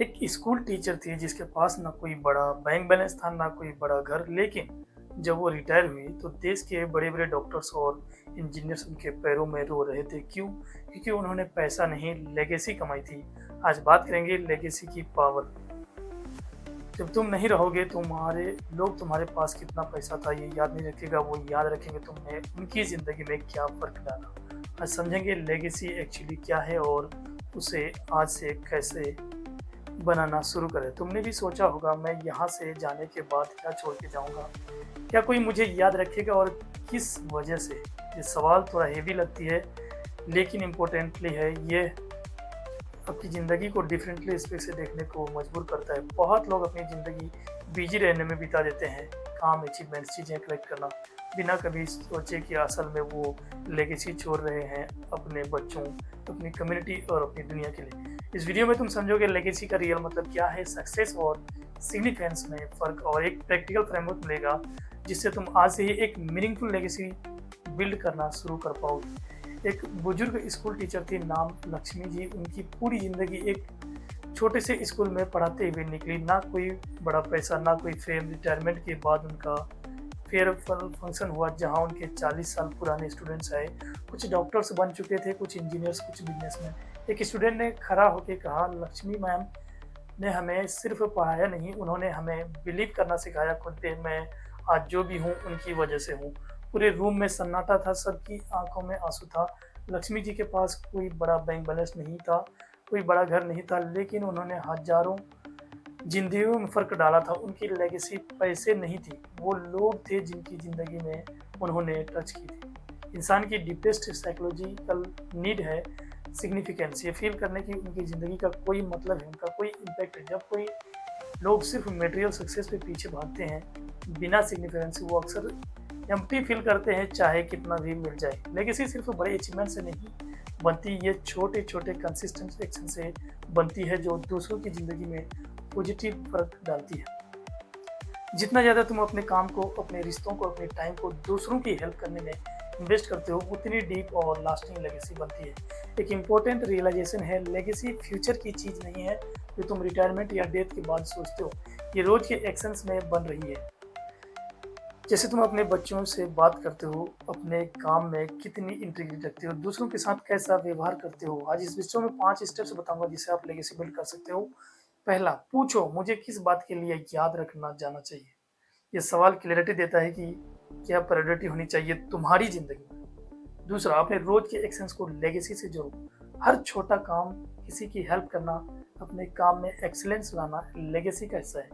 एक school teacher थी जिसके पास ना कोई बड़ा बैंक बैलेंस था, ना कोई बड़ा घर, लेकिन जब वो रिटायर हुई तो देश के बड़े-बड़े डॉक्टर्स और इंजीनियर्स उनके पैरों में रो रहे थे। क्यों? क्योंकि उन्होंने पैसा नहीं, लेगेसी कमाई थी। आज बात करेंगे लेगेसी की पावर। जब तुम नहीं रहोगे, तुम्हारे लोग तुम्हारे पास कितना पैसा था ये याद नहीं रखेगा, वो याद रखेंगे तुमने उनकी ज़िंदगी में क्या फ़र्क डाला। आज समझेंगे लेगेसी एक्चुअली क्या है और उसे आज से कैसे बनाना शुरू करें। तुमने भी सोचा होगा, मैं यहाँ से जाने के बाद क्या छोड़ के जाऊँगा? क्या कोई मुझे याद रखेगा और किस वजह से? ये सवाल थोड़ा हेवी लगती है, लेकिन इम्पोर्टेंटली है ये आपकी ज़िंदगी को डिफरेंटली इस पे से देखने को मजबूर करता है। बहुत लोग अपनी ज़िंदगी बिज़ी रहने में बिता देते हैं, काम, अचीवमेंट्स, चीज़ें कलेक्ट करना, बिना कभी सोचे कि असल में वो लेगेसी छोड़ रहे हैं अपने बच्चों, अपनी कम्युनिटी और अपनी दुनिया के लिए। इस वीडियो में तुम समझोगे लेगेसी का रियल मतलब क्या है, सक्सेस और सिग्निफिकेंस में फ़र्क और एक प्रैक्टिकल फ्रेमवर्क मिलेगा, जिससे तुम आज से ही एक मीनिंगफुल लेगेसी बिल्ड करना शुरू कर पाओगे। एक बुजुर्ग स्कूल टीचर थी, नाम लक्ष्मी जी। उनकी पूरी ज़िंदगी एक छोटे से स्कूल में पढ़ाते हुए निकली। ना कोई बड़ा पैसा, ना कोई फेम। रिटायरमेंट के बाद उनका फेयरवेल फंक्शन हुआ, जहां उनके 40 साल पुराने स्टूडेंट्स आए। कुछ डॉक्टर्स बन चुके थे, कुछ इंजीनियर्स, कुछ बिजनेसमैन। एक स्टूडेंट ने खड़ा होकर कहा, लक्ष्मी मैम ने हमें सिर्फ पढ़ाया नहीं, उन्होंने हमें बिलीव करना सिखाया। खुद पे मैं आज जो भी हूँ उनकी वजह से हूँ। पूरे रूम में सन्नाटा था, सबकी आंखों में आंसू था। लक्ष्मी जी के पास कोई बड़ा बैंक बैलेंस नहीं था, कोई बड़ा घर नहीं था, लेकिन उन्होंने हजारों जिंदगियों में फ़र्क डाला था। उनकी लेगेसी पैसे नहीं थी, वो लोग थे जिनकी ज़िंदगी में उन्होंने टच की थी। इंसान की डीपेस्ट साइकोलॉजिकल नीड है सिग्निफिकेंस, ये फ़ील करने की उनकी ज़िंदगी का कोई मतलब है, उनका कोई इम्पैक्ट है। जब कोई लोग सिर्फ मटेरियल सक्सेस के पीछे भागते हैं बिना सिग्निफिकेंस, वो अक्सर एम्प्टी फील करते हैं, चाहे कितना भी मिल जाए। लेगेसी सिर्फ बड़े अचीवमेंट से नहीं बनती, ये छोटे छोटे कंसिस्टेंट एक्शन से बनती है, जो दूसरों की ज़िंदगी में पॉजिटिव फर्क डालती है। जितना ज़्यादा तुम अपने काम को, अपने रिश्तों को, अपने टाइम को दूसरों की हेल्प करने में इन्वेस्ट करते हो, उतनी डीप और लास्टिंग लेगेसी बनती है। एक इम्पोर्टेंट रियलाइजेशन है, लेगेसी फ्यूचर की चीज़ नहीं है जो तुम रिटायरमेंट या डेथ के बाद सोचते हो, ये रोज के एक्शंस में बन रही है। जैसे तुम अपने बच्चों से बात करते हो, अपने काम में कितनी इंटीग्रिटी रखते हो, दूसरों के साथ कैसा व्यवहार करते हो। आज इस वीडियो में 5 स्टेप्स बताऊंगा जिससे आप लेगेसी बिल्ड कर सकते हो। पहला, पूछो मुझे किस बात के लिए याद रखना जाना चाहिए। ये सवाल क्लैरिटी देता है कि क्या प्रायोरिटी होनी चाहिए तुम्हारी ज़िंदगी में। दूसरा, अपने रोज के एक्शंस को लेगेसी से जोड़ो। हर छोटा काम, किसी की हेल्प करना, अपने काम में एक्सीलेंस लाना लेगेसी का हिस्सा है।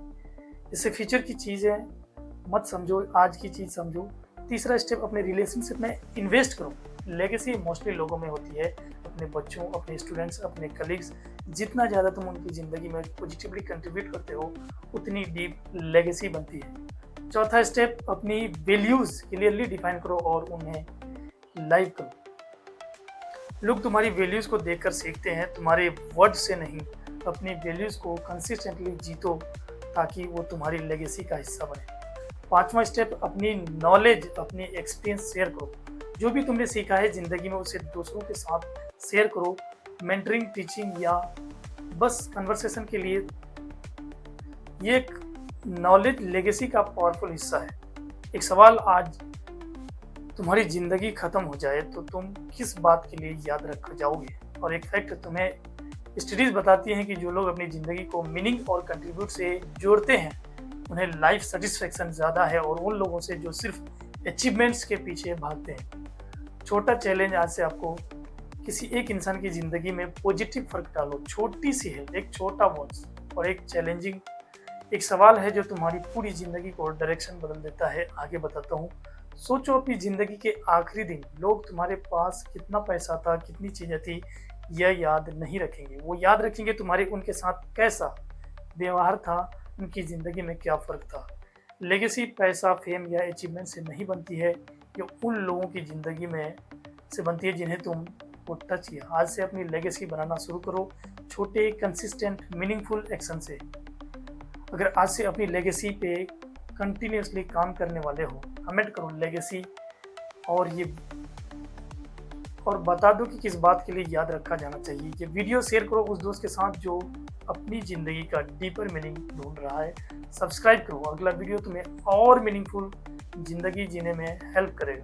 इससे फ्यूचर की चीज़ें मत समझो, आज की चीज़ समझो। तीसरा स्टेप, अपने रिलेशनशिप में इन्वेस्ट करो। लेगेसी मोस्टली लोगों में होती है, अपने बच्चों, अपने स्टूडेंट्स, अपने कलीग्स। जितना ज़्यादा तुम उनकी ज़िंदगी में पॉजिटिवली कंट्रीब्यूट करते हो, उतनी डीप लेगेसी बनती है। चौथा स्टेप, अपनी वैल्यूज़ क्लियरली डिफाइन करो और उन्हें लाइव करो। लोग तुम्हारी वैल्यूज़ को देखकर सीखते हैं, तुम्हारे वर्ड से नहीं। अपनी वैल्यूज़ को कंसिस्टेंटली जीतो ताकि वो तुम्हारी लेगेसी का हिस्सा बने। पांचवा स्टेप, अपनी नॉलेज, अपनी एक्सपीरियंस शेयर करो। जो भी तुमने सीखा है ज़िंदगी में, उसे दूसरों के साथ शेयर करो। मेंटरिंग, टीचिंग या बस कन्वर्सेशन के लिए। ये एक नॉलेज लेगेसी का पावरफुल हिस्सा है। एक सवाल, आज तुम्हारी ज़िंदगी ख़त्म हो जाए तो तुम किस बात के लिए याद रख जाओगे। और एक फैक्ट, तुम्हें स्टडीज़ बताती हैं कि जो लोग अपनी ज़िंदगी को मीनिंग और कंट्रीब्यूट से जोड़ते हैं, उन्हें लाइफ सेटिस्फेक्शन ज़्यादा है, और उन लोगों से जो सिर्फ अचीवमेंट्स के पीछे भागते हैं। छोटा चैलेंज आज से आपको, किसी एक इंसान की ज़िंदगी में पॉजिटिव फर्क डालो। छोटी सी है, एक छोटा वर्ड्स और एक चैलेंजिंग एक सवाल है जो तुम्हारी पूरी ज़िंदगी को डायरेक्शन बदल देता है। आगे बताता हूँ। सोचो, अपनी ज़िंदगी के आखिरी दिन लोग तुम्हारे पास कितना पैसा था, कितनी चीज़ें थी, यह याद नहीं रखेंगे। वो याद रखेंगे तुम्हारे उनके साथ कैसा व्यवहार था, उनकी ज़िंदगी में क्या फ़र्क था। लेगेसी पैसा, फेम या अचीवमेंट से नहीं बनती है, ये उन लोगों की ज़िंदगी में से बनती है जिन्हें तुम वो टच किया। आज से अपनी लेगेसी बनाना शुरू करो, छोटे, कंसिस्टेंट, मीनिंगफुल एक्शन से। अगर आज से अपनी लेगेसी पे कंटिन्यूसली काम करने वाले हो, कमेंट करो लेगेसी और बता दो कि किस बात के लिए याद रखा जाना चाहिए। ये वीडियो शेयर करो उस दोस्त के साथ जो अपनी ज़िंदगी का डीपर मीनिंग ढूँढ रहा है। सब्सक्राइब करो, अगला वीडियो तुम्हें और मीनिंगफुल ज़िंदगी जीने में हेल्प करेगा।